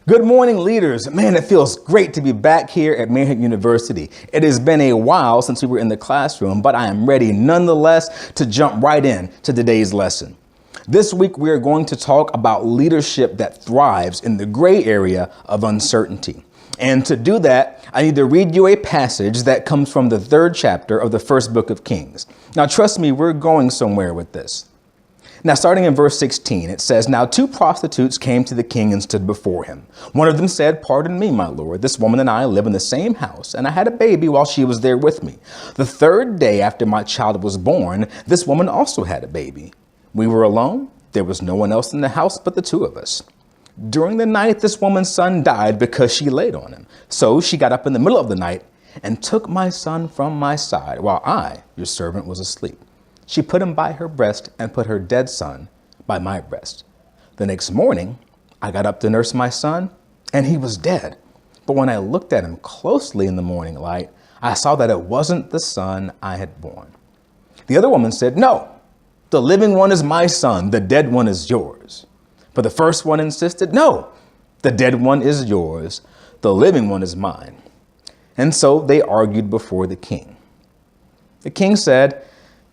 Good morning, leaders. Man, it feels great to be back here at Manhood University. It has been a while since we were in the classroom, but I am ready nonetheless to jump right in to today's lesson. This week, we are going to talk about leadership that thrives in the gray area of uncertainty. And to do that, I need to read you a passage that comes from the 3rd chapter of the 1st book of Kings. Now, trust me, we're going somewhere with this. Now, starting in verse 16, it says, "Now 2 prostitutes came to the king and stood before him. One of them said, 'Pardon me, my lord, this woman and I live in the same house, and I had a baby while she was there with me. The 3rd day after my child was born, this woman also had a baby. We were alone. There was no one else in the house but the 2 of us. During the night, this woman's son died because she laid on him. So she got up in the middle of the night and took my son from my side while I, your servant, was asleep. She put him by her breast and put her dead son by my breast. The next morning, I got up to nurse my son, and he was dead. But when I looked at him closely in the morning light, I saw that it wasn't the son I had born.' The other woman said, 'No, the living one is my son, the dead one is yours.' But the first one insisted, 'No, the dead one is yours, the living one is mine.' And so they argued before the king. The king said,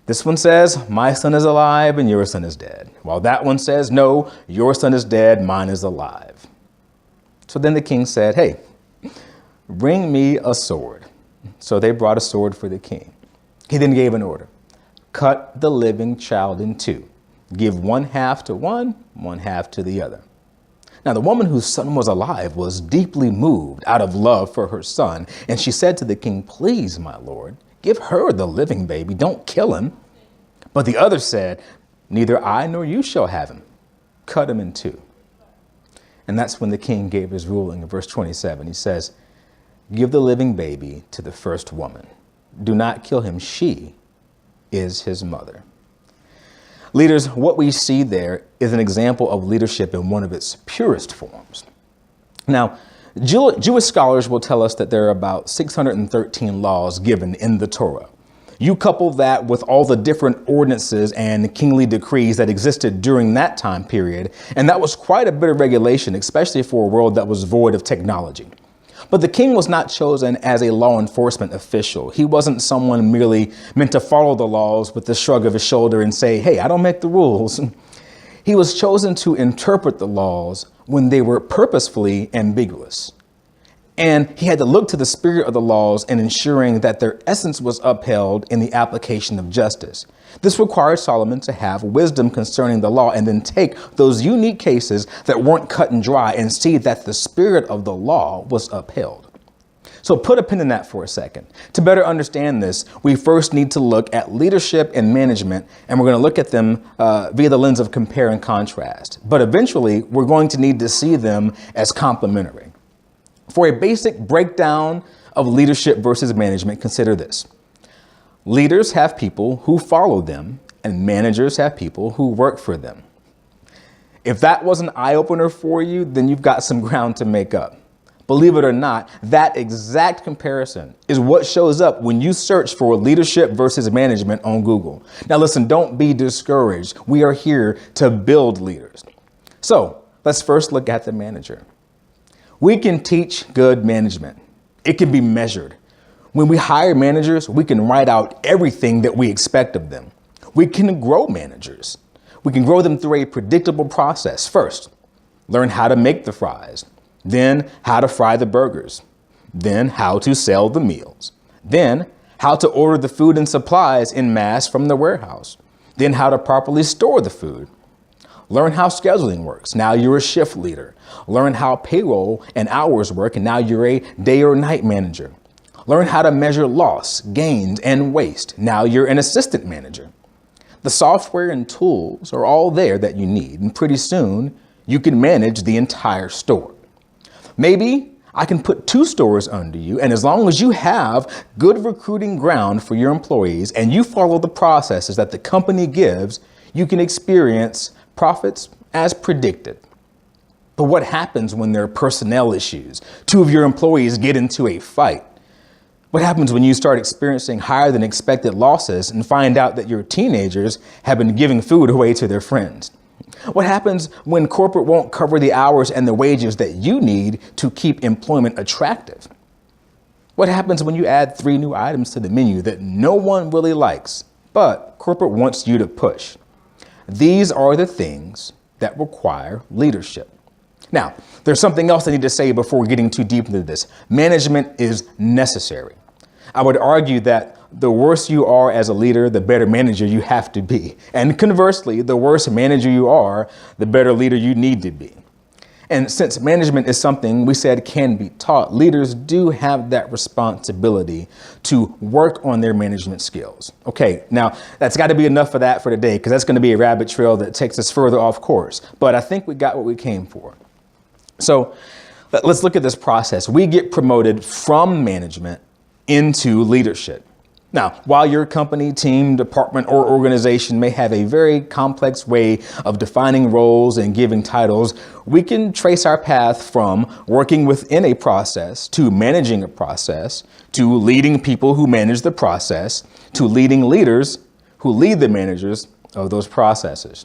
'This one says, my son is alive and your son is dead. While that one says, no, your son is dead, mine is alive.' So then the king said, 'Hey, bring me a sword.' So they brought a sword for the king. He then gave an order. 'Cut the living child in 2. Give 1/2 to one, 1/2 to the other.' Now the woman whose son was alive was deeply moved out of love for her son. And she said to the king, 'Please, my lord, give her the living baby. Don't kill him.' But the other said, 'Neither I nor you shall have him. Cut him in 2. And that's when the king gave his ruling in verse 27. He says, 'Give the living baby to the first woman. Do not kill him. She is his mother.'" Leaders, what we see there is an example of leadership in one of its purest forms. Now, Jewish scholars will tell us that there are about 613 laws given in the Torah. You couple that with all the different ordinances and kingly decrees that existed during that time period, and that was quite a bit of regulation, especially for a world that was void of technology. But the king was not chosen as a law enforcement official. He wasn't someone merely meant to follow the laws with the shrug of his shoulder and say, "Hey, I don't make the rules." He was chosen to interpret the laws when they were purposefully ambiguous. And he had to look to the spirit of the laws in ensuring that their essence was upheld in the application of justice. This required Solomon to have wisdom concerning the law and then take those unique cases that weren't cut and dry and see that the spirit of the law was upheld. So put a pin in that for a second. To better understand this, we first need to look at leadership and management, and we're going to look at them via the lens of compare and contrast. But eventually, we're going to need to see them as complementary. For a basic breakdown of leadership versus management, consider this. Leaders have people who follow them, and managers have people who work for them. If that was an eye-opener for you, then you've got some ground to make up. Believe it or not, that exact comparison is what shows up when you search for leadership versus management on Google. Now listen, don't be discouraged. We are here to build leaders. So let's first look at the manager. We can teach good management. It can be measured. When we hire managers, we can write out everything that we expect of them. We can grow managers. We can grow them through a predictable process. First, learn how to make the fries. Then how to fry the burgers. Then how to sell the meals. Then how to order the food and supplies en masse from the warehouse. Then how to properly store the food. Learn how scheduling works. Now you're a shift leader. Learn how payroll and hours work, and now you're a day or night manager. Learn how to measure loss, gains, and waste. Now you're an assistant manager. The software and tools are all there that you need, and pretty soon you can manage the entire store. Maybe I can put 2 stores under you, and as long as you have good recruiting ground for your employees and you follow the processes that the company gives, you can experience profits as predicted. But what happens when there are personnel issues? 2 of your employees get into a fight. What happens when you start experiencing higher than expected losses and find out that your teenagers have been giving food away to their friends? What happens when corporate won't cover the hours and the wages that you need to keep employment attractive? What happens when you add 3 new items to the menu that no one really likes, but corporate wants you to push? These are the things that require leadership. Now, there's something else I need to say before getting too deep into this. Management is necessary. I would argue that the worse you are as a leader, the better manager you have to be. And conversely, the worse manager you are, the better leader you need to be. And since management is something we said can be taught, leaders do have that responsibility to work on their management skills. Okay, now that's got to be enough of that for today, because that's going to be a rabbit trail that takes us further off course. But I think we got what we came for. So let's look at this process. We get promoted from management into leadership. Now, while your company, team, department, or organization may have a very complex way of defining roles and giving titles, we can trace our path from working within a process to managing a process to leading people who manage the process to leading leaders who lead the managers of those processes.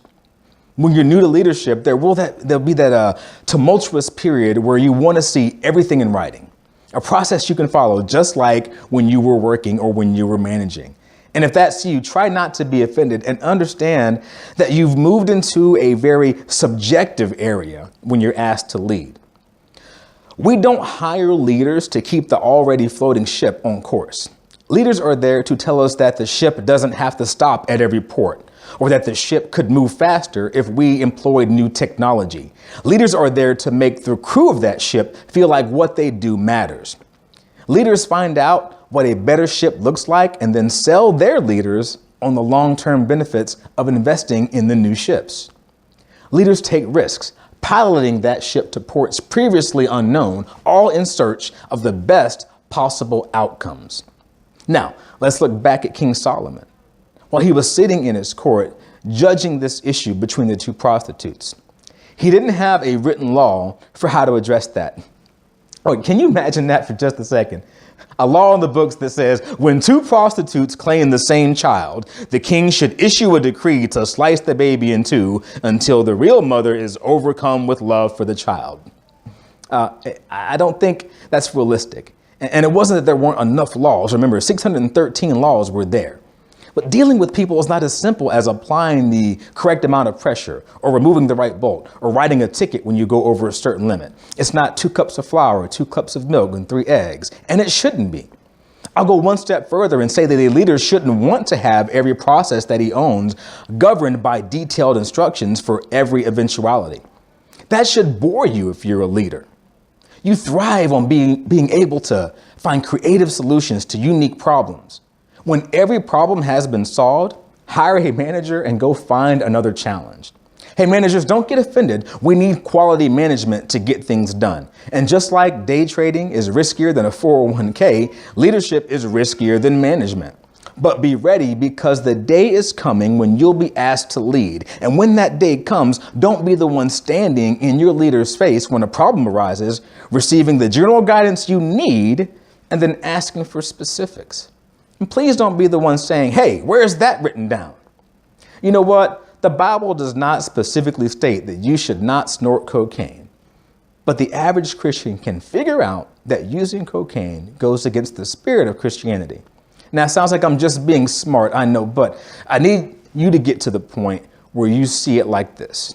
When you're new to leadership, there'll be that tumultuous period where you want to see everything in writing. A process you can follow, just like when you were working or when you were managing. And if that's you, try not to be offended and understand that you've moved into a very subjective area when you're asked to lead. We don't hire leaders to keep the already floating ship on course. Leaders are there to tell us that the ship doesn't have to stop at every port, or that the ship could move faster if we employed new technology. Leaders are there to make the crew of that ship feel like what they do matters. Leaders find out what a better ship looks like and then sell their leaders on the long-term benefits of investing in the new ships. Leaders take risks, piloting that ship to ports previously unknown, all in search of the best possible outcomes. Now, let's look back at King Solomon. While he was sitting in his court, judging this issue between the 2 prostitutes, he didn't have a written law for how to address that. Oh, can you imagine that for just a second? A law in the books that says when 2 prostitutes claim the same child, the king should issue a decree to slice the baby in 2 until the real mother is overcome with love for the child. I don't think that's realistic. And it wasn't that there weren't enough laws. Remember, 613 laws were there. But dealing with people is not as simple as applying the correct amount of pressure or removing the right bolt or writing a ticket when you go over a certain limit. It's not 2 cups of flour, 2 cups of milk, and 3 eggs. And it shouldn't be. I'll go one step further and say that a leader shouldn't want to have every process that he owns governed by detailed instructions for every eventuality. That should bore you if you're a leader. You thrive on being able to find creative solutions to unique problems. When every problem has been solved, hire a manager and go find another challenge. Hey, managers, don't get offended. We need quality management to get things done. And just like day trading is riskier than a 401k, leadership is riskier than management. But be ready, because the day is coming when you'll be asked to lead. And when that day comes, don't be the one standing in your leader's face when a problem arises, receiving the general guidance you need, and then asking for specifics. And please don't be the one saying, hey, where's that written down? You know what? The Bible does not specifically state that you should not snort cocaine. But the average Christian can figure out that using cocaine goes against the spirit of Christianity. Now, it sounds like I'm just being smart, I know, but I need you to get to the point where you see it like this.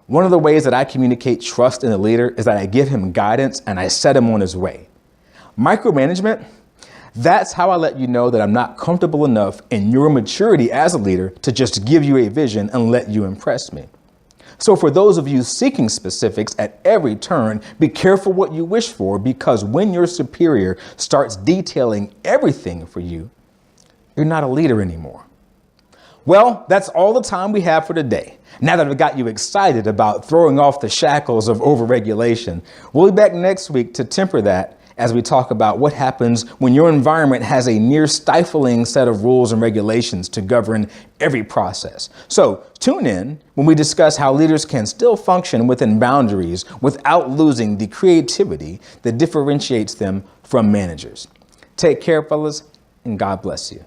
One of the ways that I communicate trust in a leader is that I give him guidance and I set him on his way. Micromanagement, that's how I let you know that I'm not comfortable enough in your maturity as a leader to just give you a vision and let you impress me. So for those of you seeking specifics at every turn, be careful what you wish for, because when your superior starts detailing everything for you, you're not a leader anymore. Well, that's all the time we have for today. Now that I've got you excited about throwing off the shackles of overregulation, we'll be back next week to temper that as we talk about what happens when your environment has a near stifling set of rules and regulations to govern every process. So tune in when we discuss how leaders can still function within boundaries without losing the creativity that differentiates them from managers. Take care, fellas, and God bless you.